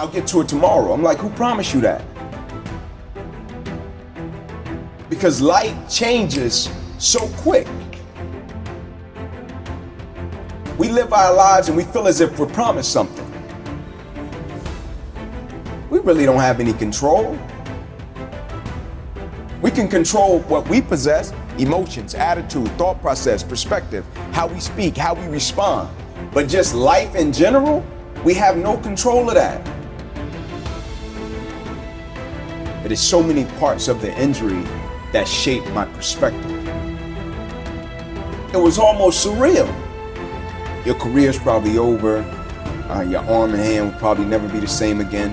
I'll get to it tomorrow. I'm like, who promised you that? Because life changes so quick. We live our lives and we feel as if we're promised something. We really don't have any control. We can control what we possess: emotions, attitude, thought process, perspective, how we speak, how we respond. But just life in general, we have no control of that. It is so many parts of the injury that shaped my perspective. It was almost surreal. Your career's probably over. Your arm and hand will probably never be the same again.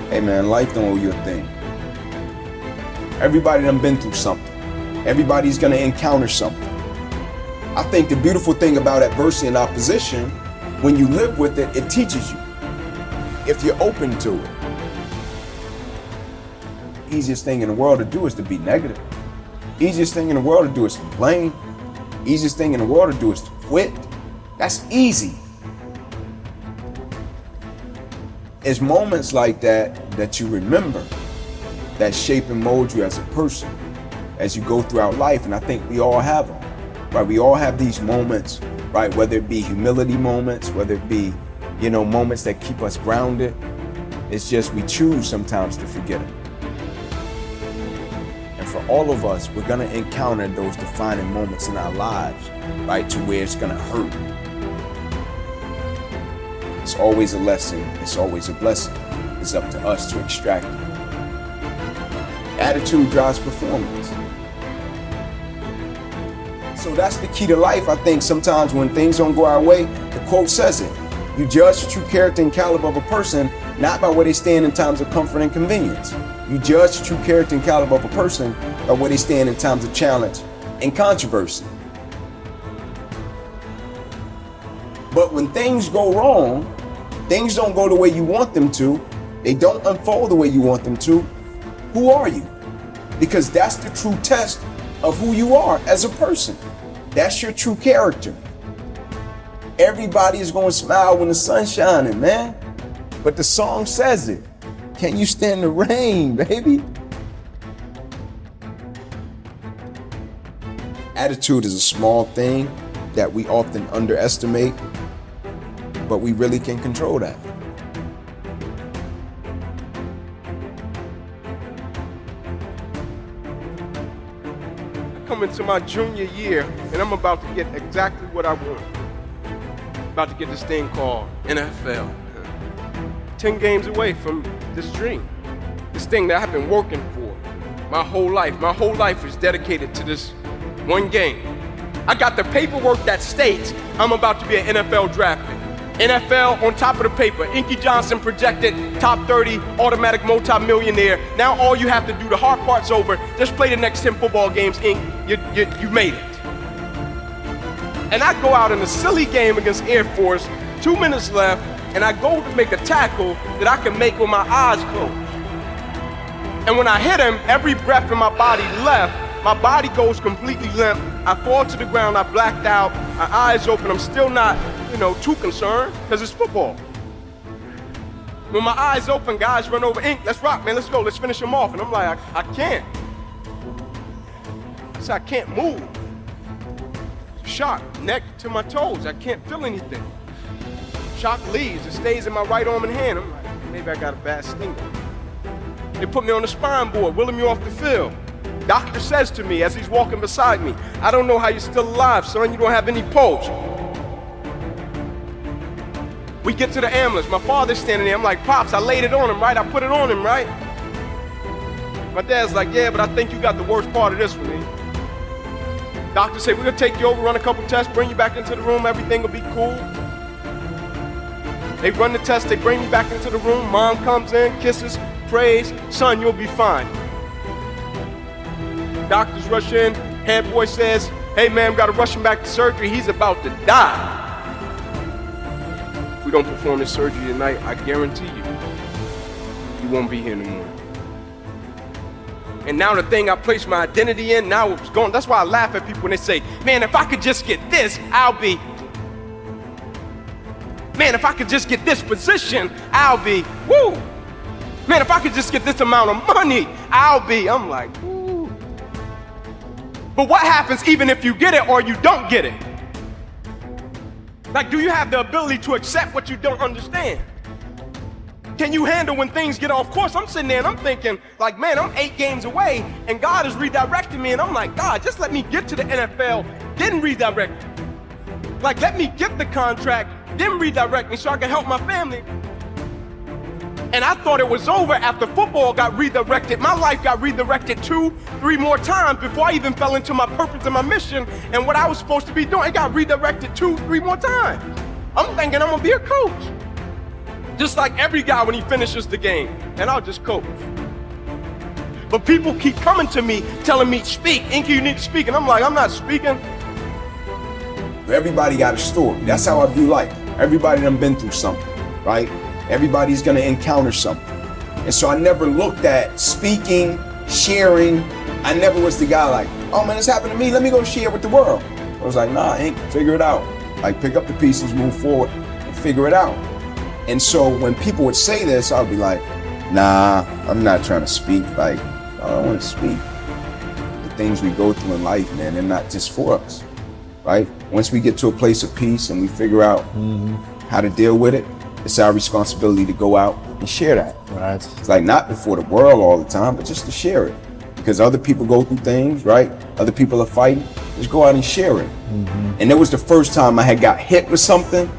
Hey man, life don't owe you a thing. Everybody done been through something. Everybody's gonna encounter something. I think the beautiful thing about adversity and opposition, when you live with it, it teaches you. If you're open to it. Easiest thing in the world to do is to be negative. Easiest thing in the world to do is complain. Easiest thing in the world to do is to quit. That's easy. It's moments like that you remember, that shape and mold you as a person as you go throughout life. And I think we all have them, right? We all have these moments, right? Whether it be humility moments, whether it be, moments that keep us grounded. It's just we choose sometimes to forget them. And for all of us, we're gonna encounter those defining moments in our lives, right? To where it's gonna hurt. It's always a lesson, it's always a blessing. It's up to us to extract it. Attitude drives performance. So that's the key to life. I think sometimes when things don't go our way, the quote says it. You judge the true character and caliber of a person not by where they stand in times of comfort and convenience. You judge the true character and caliber of a person by where they stand in times of challenge and controversy. But when things go wrong, things don't go the way you want them to, they don't unfold the way you want them to, who are you? Because that's the true test of who you are as a person. That's your true character. Everybody is going to smile when the sun's shining, man. But the song says it. Can you stand the rain, baby? Attitude is a small thing that we often underestimate, but we really can control that. Coming to my junior year, and I'm about to get exactly what I want. About to get this thing called NFL. 10 games away from this dream. This thing that I've been working for my whole life. My whole life is dedicated to this one game. I got the paperwork that states I'm about to be an NFL draft pick. NFL on top of the paper. Inky Johnson projected top 30, automatic multi-millionaire. Now all you have to do, the hard part's over. Just play the next 10 football games, Ink. You made it. And I go out in a silly game against Air Force, 2 minutes left, and I go to make a tackle that I can make with my eyes closed. And when I hit him, every breath in my body left. My body goes completely limp. I fall to the ground, I blacked out, my eyes open. I'm still not, too concerned, because it's football. When my eyes open, guys run over, Ink, let's rock, man, let's go, let's finish him off. And I'm like, I can't. I can't move. Shock, neck to my toes, I can't feel anything. Shock leaves, it stays in my right arm and hand. I'm like, maybe I got a bad stinger. They put me on the spine board, wheeling me off the field. Doctor says to me as he's walking beside me, I don't know how you're still alive, son, you don't have any pulse. We get to the ambulance, my father's standing there, I'm like, Pops, I laid it on him, right? I put it on him, right? My dad's like, yeah, but I think you got the worst part of this one, eh? Doctor said, we're gonna take you over, run a couple tests, bring you back into the room, everything will be cool. They run the test, they bring me back into the room, mom comes in, kisses, prays, son, you'll be fine. Doctors rush in, head boy says, hey man, we gotta rush him back to surgery, he's about to die. If we don't perform this surgery tonight, I guarantee you won't be here anymore. And now the thing I place my identity in, now it's gone. That's why I laugh at people when they say, man, if I could just get this, I'll be. Man, if I could just get this position, I'll be, woo. Man, if I could just get this amount of money, I'm like, woo. But what happens even if you get it or you don't get it? Like, do you have the ability to accept what you don't understand? Can you handle when things get off course? I'm sitting there and I'm thinking, like, man, I'm 8 games away and God is redirecting me. And I'm like, God, just let me get to the NFL, then redirect me. Like, let me get the contract, then redirect me so I can help my family. And I thought it was over after football got redirected. My life got redirected 2, 3 more times before I even fell into my purpose and my mission and what I was supposed to be doing. It got redirected 2, 3 more times. I'm thinking I'm gonna be a coach. Just like every guy when he finishes the game, and I'll just coach. But people keep coming to me, telling me, speak, Inky, you need to speak. And I'm like, I'm not speaking. Everybody got a story. That's how I view life. Everybody done been through something, right? Everybody's gonna encounter something. And so I never looked at speaking, sharing. I never was the guy like, oh man, this happened to me, let me go share with the world. I was like, nah, Ink, figure it out. Like, pick up the pieces, move forward, and figure it out. And so when people would say this, I'd be like, nah, I'm not trying to speak. Like, I don't want to speak. The things we go through in life, man, they're not just for us, right? Once we get to a place of peace and we figure out how to deal with it, it's our responsibility to go out and share that. Right. It's like not before the world all the time, but just to share it. Because other people go through things, right? Other people are fighting. Just go out and share it. And it was the first time I had got hit with something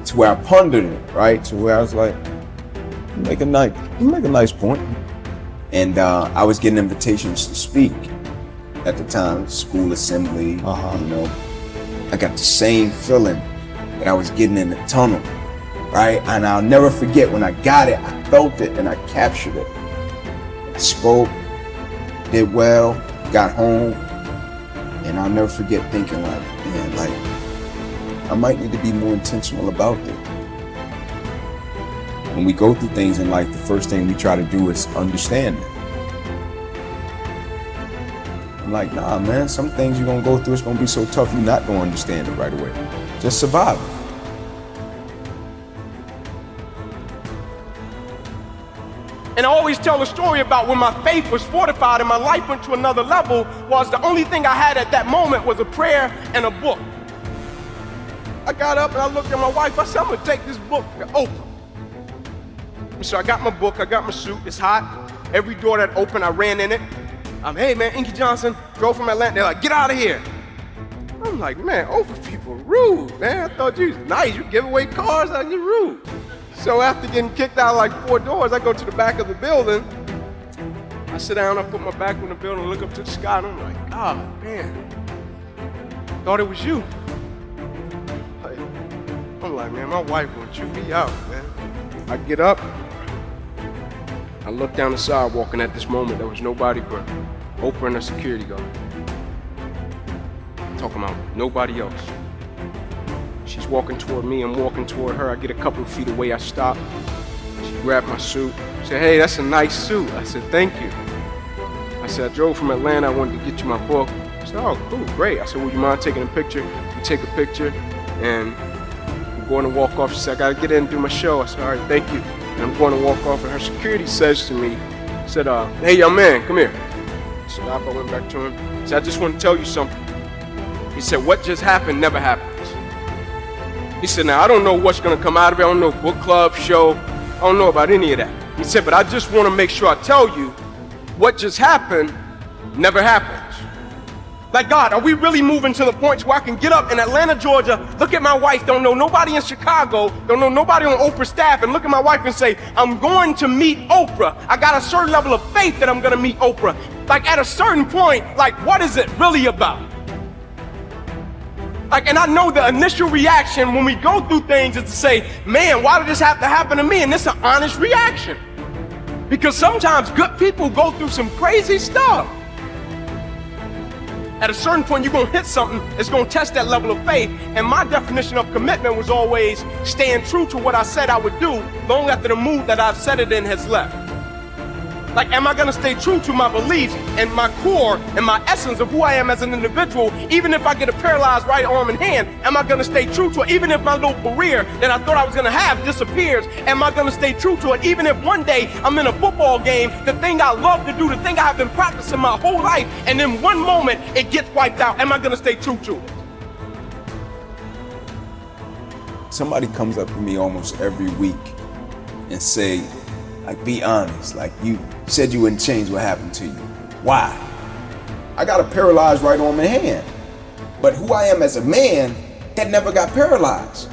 to where I pondered it, right? To where I was like, you make a nice point. And I was getting invitations to speak at the time, school assembly, you know. I got the same feeling that I was getting in the tunnel, right? And I'll never forget when I got it, I felt it and I captured it. I spoke, did well, got home, and I'll never forget thinking like, man, like, I might need to be more intentional about it. When we go through things in life, the first thing we try to do is understand it. I'm like, nah, man, some things you're gonna go through, it's gonna be so tough, you're not gonna understand it right away. Just survive it. And I always tell a story about when my faith was fortified and my life went to another level, was the only thing I had at that moment was a prayer and a book. I got up and I looked at my wife, I said, I'm gonna take this book to Oprah. So I got my book, I got my suit, it's hot. Every door that opened, I ran in it. Hey man, Inky Johnson, drove from Atlanta. They're like, get out of here. I'm like, man, Oprah people rude, man. I thought you was nice, you give away cars, and you're rude. So after getting kicked out like 4 doors, I go to the back of the building. I sit down, I put my back on the building, look up to the sky, and I'm like, God, man, thought it was you. I'm like, man, my wife gonna chew me out, man. I get up, I look down the sidewalk, and at this moment, there was nobody but Oprah and a security guard. Talking about nobody else. She's walking toward me, I'm walking toward her. I get a couple of feet away, I stop. She grabbed my suit, said, hey, that's a nice suit. I said, thank you. I said, I drove from Atlanta, I wanted to get you my book. She said, oh, cool, great. I said, would you mind taking a picture? We take a picture, and I'm going to walk off. She said, I gotta get in and do my show. I said, all right, thank you. And I'm going to walk off, and her security says to me, said, hey, young man, come here. I stopped, I went back to him. He said, I just want to tell you something. He said, what just happened never happens. He said, now, I don't know what's going to come out of it. I don't know, book club, show. I don't know about any of that. He said, but I just want to make sure I tell you what just happened never happens. Like, God, are we really moving to the point where I can get up in Atlanta, Georgia, look at my wife, don't know nobody in Chicago, don't know nobody on Oprah's staff, and look at my wife and say, I'm going to meet Oprah. I got a certain level of faith that I'm going to meet Oprah. Like, at a certain point, like, what is it really about? Like, and I know the initial reaction when we go through things is to say, man, why did this have to happen to me? And it's an honest reaction. Because sometimes good people go through some crazy stuff. At a certain point, you're going to hit something that's going to test that level of faith. And my definition of commitment was always staying true to what I said I would do long after the mood that I've set it in has left. Like, am I gonna stay true to my beliefs and my core and my essence of who I am as an individual? Even if I get a paralyzed right arm and hand, am I gonna stay true to it? Even if my little career that I thought I was gonna have disappears, am I gonna stay true to it? Even if one day I'm in a football game, the thing I love to do, the thing I have been practicing my whole life, and in one moment it gets wiped out, am I gonna stay true to it? Somebody comes up to me almost every week and say, like, be honest, like, you said you wouldn't change what happened to you. Why? I got a paralyzed right arm and hand, but who I am as a man, that never got paralyzed.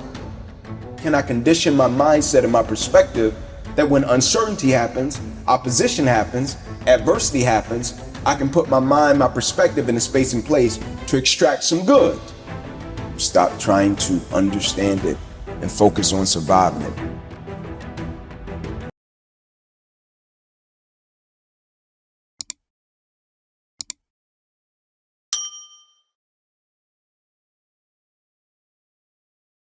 Can I condition my mindset and my perspective that when uncertainty happens, opposition happens, adversity happens, I can put my mind, my perspective in a space and place to extract some good? Stop trying to understand it and focus on surviving it.